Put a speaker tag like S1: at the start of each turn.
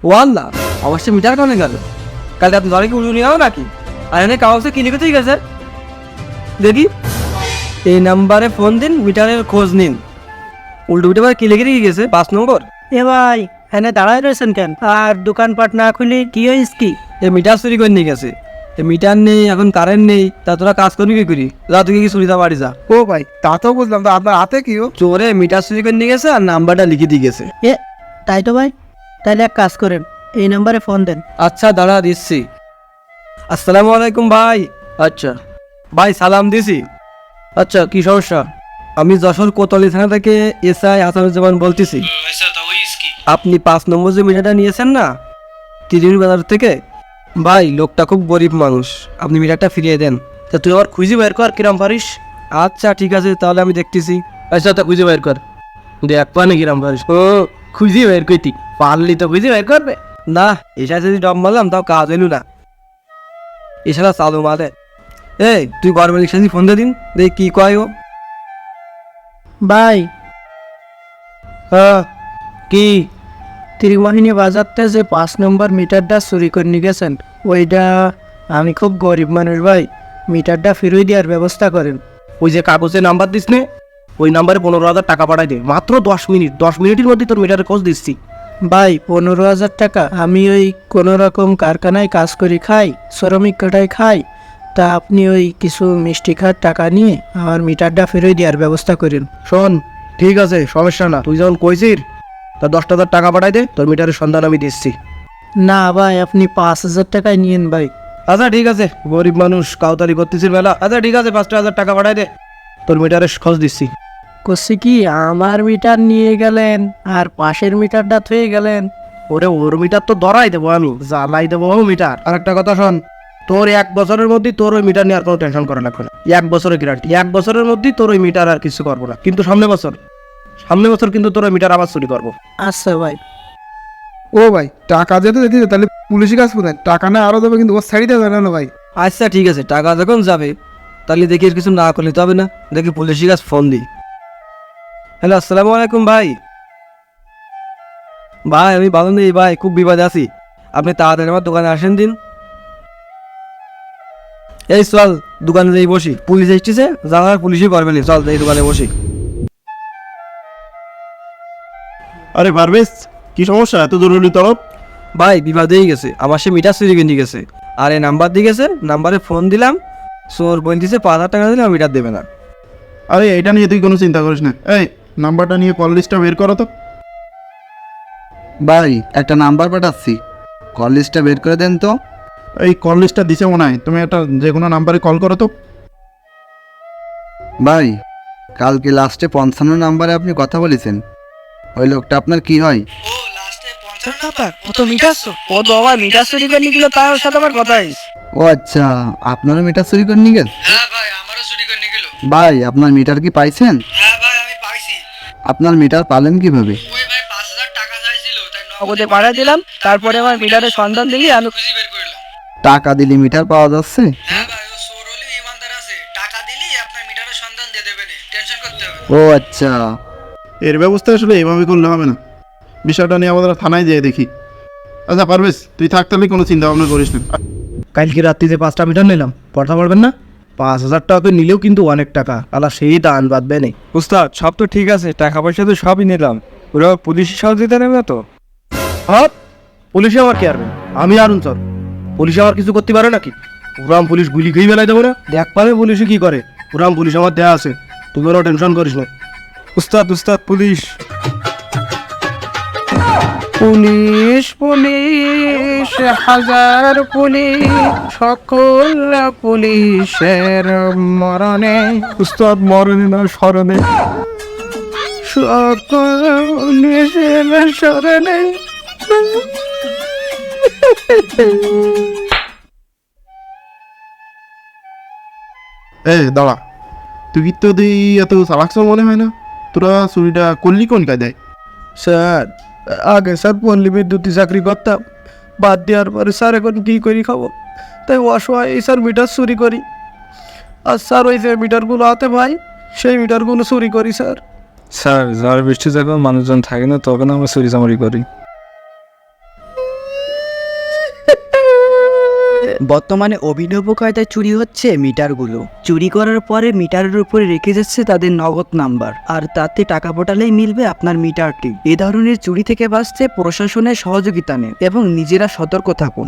S1: ও আল্লাহ, অবশ্যই মিটার কানে গেল। কাল আপনি ধরে কি উড়ে নিয়ে নাকি? আর এনে কাগজে কি লিখে ঠিক আছে দেখি। এই নাম্বারে ফোন দিন, মিটারের খোঁজ নিন। উল্টো উল্টো কি লিখে দিয়ে গেছে 5 নম্বর।
S2: এ ভাই, এনে দাঁড়ায় রয়েছেন কেন? আর দোকানপাট না খুলি কি হয়েছ কি?
S1: এ মিটার চুরি করে নিয়ে গেছে। এ মিটার নেই, এখন কারেন্ট নেই, তা তোরা কাজ করবি কি করি? যা তুই কি চুরি যা বাড়ি যা।
S3: ও ভাই, তা তো বুঝলাম, তো আপনার হাতে কি ও?
S1: চোরে মিটার চুরি করে নিয়ে গেছে আর নাম্বারটা লিখে দিয়ে গেছে।
S2: এ তাই তো ভাই, তাইলে এক কাজ করেন, এই নাম্বারে ফোন দেন।
S1: আচ্ছা দাঁড়া দিচ্ছি। আসসালামু আলাইকুম ভাই। আচ্ছা ভাই, সালাম দিছি। আচ্ছা কি সমস্যা? আমি যশোর কোতোয়ালি থানা থেকে এসআই আসাদুজ্জামান বলতেছি। আপনি 5 নম্বর যে মিটারটা নিয়েছেন না তিরির বাজার থেকে, ভাই লোকটা খুব গরিব মানুষ, আপনি মিটারটা ফিরিয়ে দেন।
S2: তা তুই আবার খুঁজি বের কর কিরাম পারিস।
S1: আচ্ছা ঠিক আছে, তাহলে আমি দেখতেছি।
S2: আচ্ছা তা খুঁজে বের কর, দেখ পানি কিরাম পারিস। ও খুঁজি বের কইতি পারলি তো খুঁজে বের করবে।
S1: না, এসা যদি ডম মারলাম তাও কাজ হইল না, এছাড়া চালু মারে। এই তুই গভর্নমেন্ট সাথে ফোন দিয়ে দিন, দেখ কি কয় ও।
S2: ভাই
S1: হ্যাঁ কি?
S2: ত্রিমোহিনী বাজারতে যে 5 নম্বর মিটারটা চুরি করে নিয়ে গেছেন, ওইটা আমি খুব গরিব মানুষ ভাই, মিটারটা ফিরিয়ে দেওয়ার ব্যবস্থা করেন।
S4: ওই যে কাগজে নাম্বার দিস নে, ওই নাম্বারে 15,000 টাকা পাঠাই দে। মাত্র 10 মিনিটের মধ্যে তোর মিটারের খোঁজ দিচ্ছি।
S2: ভাই 15,000 টাকা? আমি ওই কোনো রকম কারখানায় কাজ করি খাই, শ্রমিক কাটায় খাই, তা আপনি ওই কিছু মিষ্টি খাওয়ার টাকা নিয়ে আমার মিটারটা ফেরত দেওয়ার ব্যবস্থা করেন।
S4: শোন, ঠিক আছে, সমস্যা না, তুই যখন কইছিস তা 10,000 টাকা পাঠাই দে, তোর মিটারের সন্ধান আমি দিচ্ছি।
S2: না ভাই, আপনি 5,000 টাকায় নিয়েন ভাই।
S4: আচ্ছা ঠিক আছে, গরিব মানুষ কাউতারি করতেছিস মেলা। আচ্ছা ঠিক আছে, 5,000 টাকা পাঠাই দে, তোর মিটারের খোঁজ দিচ্ছি।
S2: করছি কি, আমার মিটার নিয়ে গেলেন আর পাশের মিটারটা থয়ে গেলেন।
S4: ওরে ওর মিটার তো ধরাই দেবো, আমি জ্বালাই দেবো মিটার। আর একটা কথা শোন, তোর 1 বছরের মধ্যে তোর ওই মিটার নিয়ে আর কোনো টেনশন করা লাগবে না। 1 বছরের গ্যারান্টি, 1 বছরের মধ্যেই তোর ওই মিটার আর কিছু করবো না। কিন্তু সামনে বছর কিন্তু তোর ওই মিটার আবার চুরি করবো।
S2: আচ্ছা ভাই।
S3: ও ভাই, টাকা যেতে দিতে তাহলে পুলিশি কাজ কোথায়? টাকা না আরো দেবে, কিন্তু ও সাইডে যাবে না ভাই।
S1: আচ্ছা ঠিক আছে, টাকা যখন যাবে তাহলে দেখি এর কিছু না করলে তো হবে না, দেখি পুলিশের কাছে ফোন দিই। হ্যালো, আসসালামু আলাইকুম ভাই। ভাই আমি ভালো নেই ভাই, খুব বিপদে আছি, আপনি তাড়াতাড়ি আমার দোকানে আসেন দিন। এই চল দোকানে যাই বসি, পুলিশ এসেছে, জানার পুলিশই করবে নি, চল এই দোকানে বসি।
S5: আরে পারভেজ, কি সমস্যা এত জরুরি তলব?
S1: ভাই বিপদেই গেছে, আমার সে মিটার চুরি কিনে গেছে, আর এই নাম্বার দিয়ে গেছে, নাম্বারে ফোন দিলাম, সোর বলতেছে 5,000 টাকা দিলে মিটার দেবে না।
S5: আরে এটা নিয়ে তুই কোনো চিন্তা করিস না। এই নাম্বারটা নিয়ে কল লিস্টটা বের করো তো।
S6: ভাই একটা নাম্বার পাঠাচ্ছি, কল লিস্টটা বের করে দেন তো।
S5: এই কল লিস্টটা দিছে মনে হয়, তুমি একটা যে কোনো নাম্বারে কল করো তো।
S6: ভাই কালকে লাস্টে 55 নাম্বারে আপনি কথা বলেছেন, ওই লোকটা আপনার কি হয়? ও আচ্ছা, আপনারও মিটার চুরি করে নিয়ে গেল? ভাই আপনার মিটার কি পাইছেন? আপনার মিটার পালেন কিভাবে?
S2: নগদে পাঠিয়ে দিলাম, তারপরে আমার মিটারের সন্ধান দিলি আমি খুঁজি বের করলাম।
S6: টাকা দিলে মিটার পাওয়া যাচ্ছে?
S2: হ্যাঁ ভাই, ও চোর হলে ইমানদার আছে, টাকা দিলি আপনার মিটারের সন্ধান দিয়ে দেবে না, টেনশন করতে হবে।
S6: ও আচ্ছা,
S5: এর ব্যবস্থা আসলে এইভাবে করলে হবে না, বিষয়টা নিয়ে আমাদের থানায় যেয়ে দেখি। আচ্ছা পারভেজ, তুই থাক তাহলে, কোনো চিন্তা ভাবনা করিস না।
S4: কালকে রাত্রি যে 5টা মিটার নিলাম, পড়তে পারবেন না? 5,000 টাকা নিলেও কিন্তু অনেক টাকা, আলা সেই দান বাঁধবে নেই।
S3: উস্তাদ সব তো ঠিক আছে, টাকা পয়সা তো সবই নিলাম, ওরা পুলিশি সহযোগিতা নেবে না তো?
S4: হ্যাঁ, পুলিশে আমার কি আরবে? আমি আরুন স্যার, পুলিশে আমার কিছু করতে পারে নাকি? ওরাম পুলিশ গুলি খেয়ে বেলায় দেবো না, দেখ পারে পুলিশে কি করে। ওরাম পুলিশ আমার দেয়া আছে, তুমি ওরা টেনশন করিস না।
S3: উস্তাদ উস্তাদ পুলিশ
S2: পুলিশ পুলিশ হাজার পুলিশ, সকল পুলিশের মরণে,
S3: উস্তাদ মরণে না স্মরণে।
S2: সকল পুলিশের স্মরণে।
S5: দাঁড়া, তুই তো এত চালাকস মনে হয় না। তোরা চুরিটা করলি কোন কায়দায়?
S4: স্যার আগে স্যার পল্লী বিদ্যুৎ চাকরি করতাম, বাদ দেওয়ার পরে স্যার এখন কী করি খাবো, তাই অসহায় এই স্যার মিটার চুরি করি। আর স্যার ওই যে মিটারগুলো হাতে ভাই, সেই মিটারগুলো চুরি করি স্যার।
S3: স্যার ঝড় বৃষ্টি যখন মানুষজন থাকে না তখন আমরা চুরি চামারি করি।
S7: বর্তমানে অভিনব কায়দায় চুরি হচ্ছে মিটারগুলো। চুরি করার পরে মিটারের উপরে রেখে যাচ্ছে তাদের নগদ নাম্বার, আর তাতে টাকা পাঠালেই মিলবে আপনার মিটারটি। এ ধরনের চুরি থেকে বাঁচতে প্রশাসনের সহযোগিতা নিন এবং নিজেরা সতর্ক থাকুন।